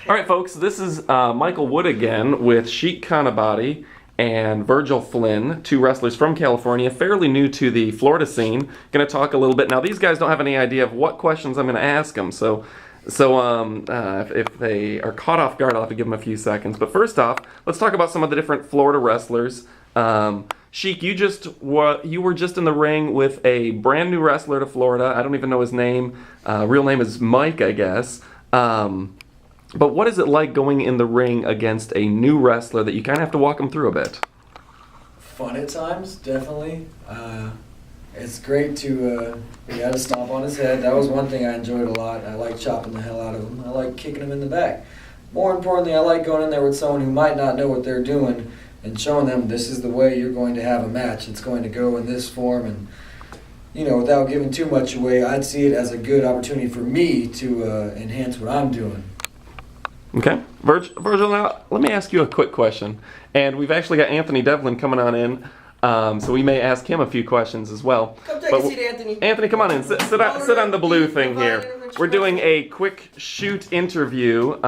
All right, folks, this is Michael Wood again with Sheik Abadi and Virgil Flynn, two wrestlers from California, fairly new to the Florida scene. Going to talk a little bit. Now, these guys don't have any idea of what questions I'm going to ask them, so if they are caught off guard, I'll have to give them a few seconds. But first off, let's talk about some of the different Florida wrestlers. Sheik, you were just in the ring with a brand new wrestler to Florida. I don't even know his name. Real name is Mike, I guess. But what is it like going in the ring against a new wrestler that you kind of have to walk them through a bit? Fun at times, definitely. It's great to be able to stomp on his head. That was one thing I enjoyed a lot. I like chopping the hell out of him. I like kicking him in the back. More importantly, I like going in there with someone who might not know what they're doing and showing them this is the way you're going to have a match. It's going to go in this form, and without giving too much away, I'd see it as a good opportunity for me to enhance what I'm doing. Okay. Virgil, now let me ask you a quick question. And we've actually got Anthony Devlin coming on in, so we may ask him a few questions as well. Come take a seat, Anthony. Anthony, come on in. Sit on the blue thing here. We're doing a quick shoot interview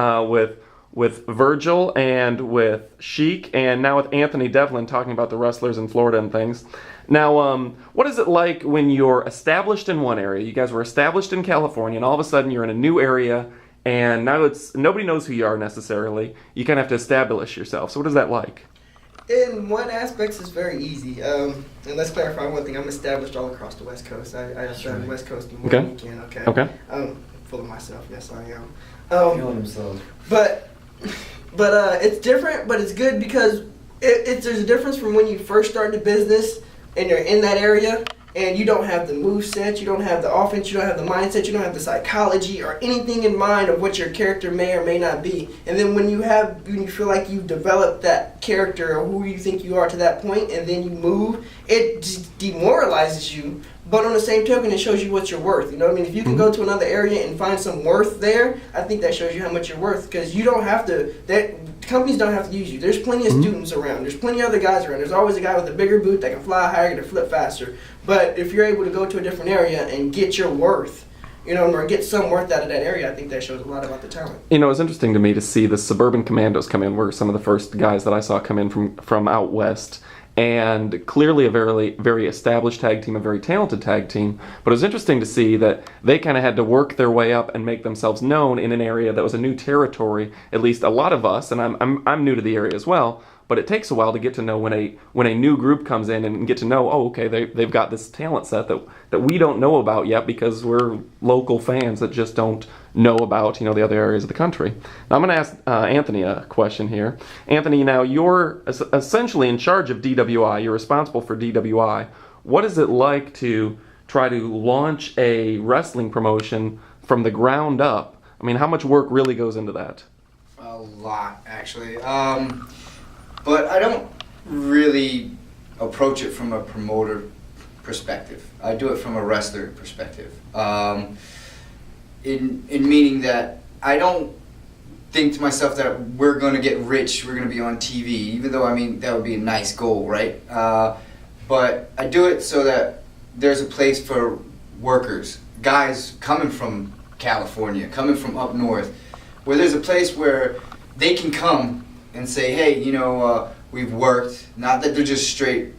with Virgil and with Sheik, and now with Anthony Devlin talking about the wrestlers in Florida and things. Now, what is it like when you're established in one area? You guys were established in California, and all of a sudden you're in a new area, and now nobody knows who you are necessarily. You kind of have to establish yourself. So what is that like? In one aspect, it's very easy. And let's clarify one thing. I'm established all across the West Coast. I travel the West Coast more than you can. Okay. Full of myself. Yes, I am. Feeling himself. But it's different, but it's good because there's a difference from when you first start the business and you're in that area and you don't have the moveset, you don't have the offense, you don't have the mindset, you don't have the psychology or anything in mind of what your character may or may not be. And then when you feel like you've developed that character or who you think you are to that point, and then you move, it demoralizes you. But on the same token, it shows you what you're worth. You know what I mean? If you can go to another area and find some worth there, I think that shows you how much you're worth. Because you don't have to, companies don't have to use you. There's plenty of students around. There's plenty of other guys around. There's always a guy with a bigger boot that can fly higher and flip faster. But if you're able to go to a different area and get your worth, or get some worth out of that area, I think that shows a lot about the talent. It's interesting to me to see the Suburban Commandos come in. Were some of the first guys that I saw come in from out west. And clearly a very, very established tag team, a very talented tag team. But it was interesting to see that they kind of had to work their way up and make themselves known in an area that was a new territory. At least a lot of us, and I'm new to the area as well. But it takes a while to get to know when a new group comes in and get to know, okay, they've got this talent set that we don't know about yet because we're local fans that just don't know about the other areas of the country. Now I'm going to ask Anthony a question here. Anthony, now you're essentially in charge of DWI. You're responsible for DWI. What is it like to try to launch a wrestling promotion from the ground up? I mean, how much work really goes into that? A lot, actually. But I don't really approach it from a promoter perspective. I do it from a wrestler perspective. In meaning that I don't think to myself that we're going to get rich, we're going to be on TV, even though, that would be a nice goal, right? But I do it so that there's a place for workers, guys coming from California, coming from up north, where there's a place where they can come and say, hey, we've worked, not that they're just straight,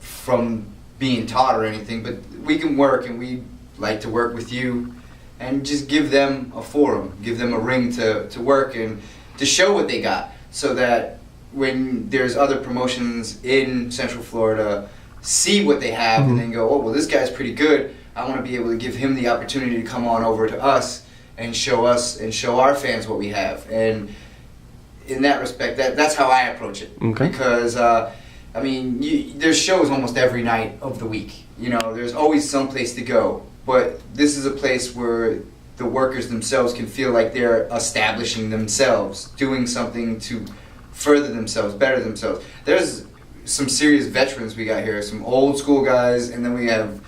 from being taught or anything, but we can work and we like to work with you, and just give them a forum, give them a ring to work and to show what they got, so that when there's other promotions in Central Florida, see what they have and then go, oh, well, this guy's pretty good. I want to be able to give him the opportunity to come on over to us and show our fans what we have. And in that respect, that's how I approach it. Okay. Because, there's shows almost every night of the week. There's always some place to go. But this is a place where the workers themselves can feel like they're establishing themselves, doing something to further themselves, better themselves. There's some serious veterans we got here, some old school guys, and then we have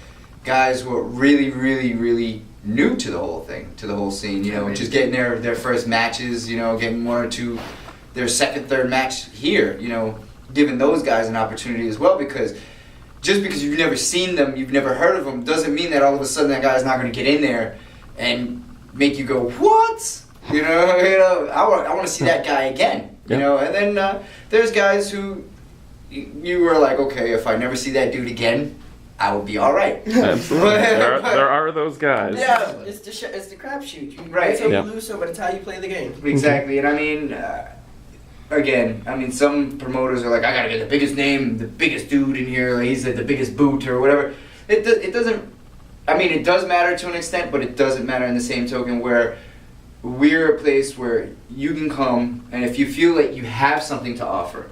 guys who are really, really, really new to the whole thing, to the whole scene, just getting their first matches, getting one or two, their second, third match here, giving those guys an opportunity as well, because just because you've never seen them, you've never heard of them, doesn't mean that all of a sudden that guy's not going to get in there and make you go, what? I want to see that guy again. You Yeah. know, and then there's guys who you were like, okay, if I never see that dude again, I will be all right. Absolutely. There are those guys. Yeah. It's the crapshoot. You Right. win some, Yeah. you lose some, but it's how you play the game. Exactly, and I mean, again, I mean, some promoters are like, I gotta get the biggest name, the biggest dude in here, like he's the biggest boot or whatever. It doesn't. I mean, it does matter to an extent, but it doesn't matter in the same token where we're a place where you can come, and if you feel that you have something to offer,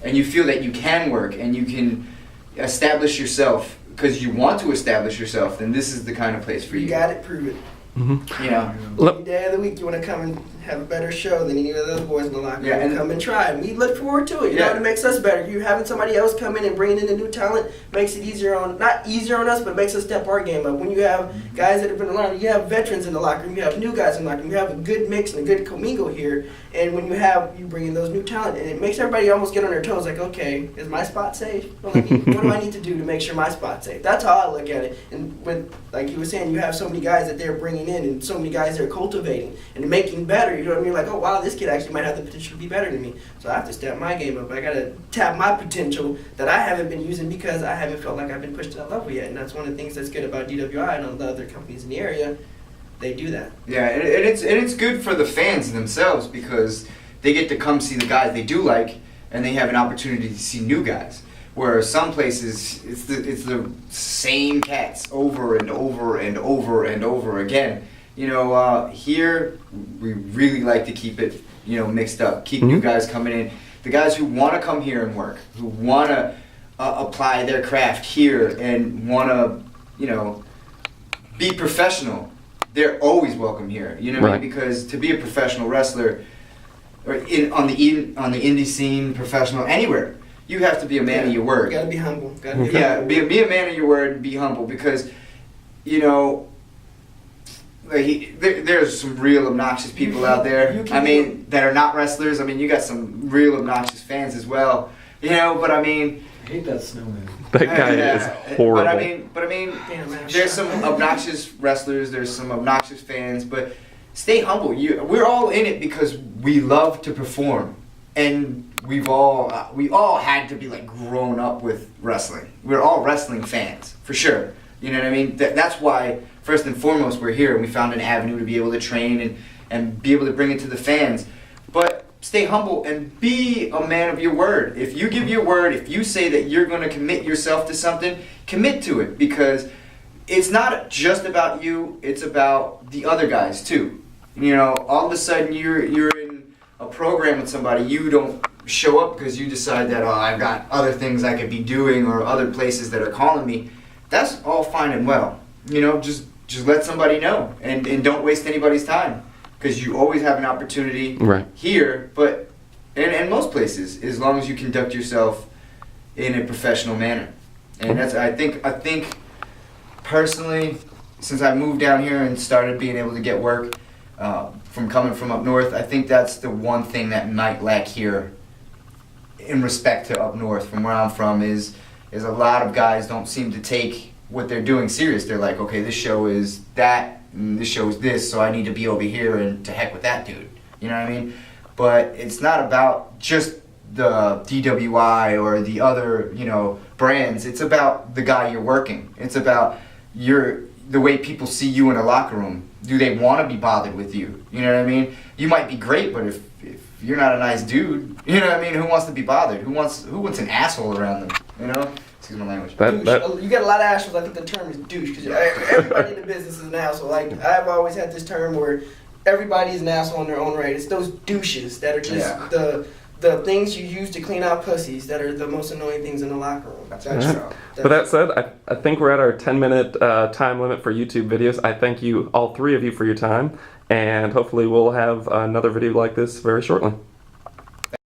and you feel that you can work and you can establish yourself because you want to establish yourself, then this is the kind of place for you. You got it, prove it. Mm-hmm. You know. Look, Day of the week, you want to come and have a better show than any of the other boys in the locker room. Yeah, and come and try. And we look forward to it. You Yeah. know, it makes us better. You having somebody else come in and bringing in a new talent makes it easier on, not easier on us, but makes us step our game up. When you have guys that have been around, you have veterans in the locker room, you have new guys in the locker room, you have a good mix and a good commingle here. And when you bring in those new talent, and it makes everybody almost get on their toes, like, okay, is my spot safe? What do I need to do to make sure my spot's safe? That's how I look at it. And with, like you were saying, you have so many guys that they're bringing in and so many guys they're cultivating and making better. You know what I mean? Like, oh, wow, this kid actually might have the potential to be better than me. So I have to step my game up. I got to tap my potential that I haven't been using because I haven't felt like I've been pushed to that level yet. And that's one of the things that's good about DWI and all the other companies in the area. They do that. Yeah, and it's good for the fans themselves because they get to come see the guys they do like, and they have an opportunity to see new guys. Where some places it's the same cats over and over and over and over again. You know, here we really like to keep it, you know, mixed up. Keep new guys coming in. The guys who want to come here and work, who want to apply their craft here and want to, you know, be professional. They're always welcome here. You know what I mean? Because to be a professional wrestler, or on the indie scene, professional anywhere, you have to be a man of your word. You gotta be humble. Be a man of your word and be humble because, you know, like there's some real obnoxious people out there. I mean, that are not wrestlers. I mean, you got some real obnoxious fans as well. You know, but I mean, I hate that snowman. that guy is horrible. But I mean, there's some obnoxious wrestlers. There's some obnoxious fans. But stay humble. We're all in it because we love to perform, and we all had to be like grown up with wrestling. We're all wrestling fans for sure. You know what I mean? That's why first and foremost we're here, and we found an avenue to be able to train and be able to bring it to the fans. But stay humble and be a man of your word. If you give your word, if you say that you're going to commit yourself to something, commit to it because it's not just about you, it's about the other guys too. You know, all of a sudden you're in a program with somebody, you don't show up because you decide that, oh, I've got other things I could be doing or other places that are calling me. That's all fine and well. You know, just let somebody know and don't waste anybody's time. Because you always have an opportunity here, but and most places, as long as you conduct yourself in a professional manner. And that's I think personally, since I moved down here and started being able to get work from coming from up north, I think that's the one thing that might lack here in respect to up north from where I'm from is a lot of guys don't seem to take what they're doing serious. They're like, okay, this show is that, and this show is this, so I need to be over here and to heck with that dude. You know what I mean? But it's not about just the DWI or the other, you know, brands. It's about the guy you're working. It's about the way people see you in a locker room. Do they want to be bothered with you? You know what I mean? You might be great, but if you're not a nice dude, you know what I mean? Who wants to be bothered? Who wants an asshole around them? You know? Excuse my language. You get a lot of assholes. I think the term is douche because everybody in the business is an asshole. Like I've always had this term where everybody is an asshole in their own right. It's those douches that are just the things you use to clean out pussies that are the most annoying things in the locker room. That's true. But that said, I think we're at our 10-minute time limit for YouTube videos. I thank you, all three of you, for your time, and hopefully we'll have another video like this very shortly.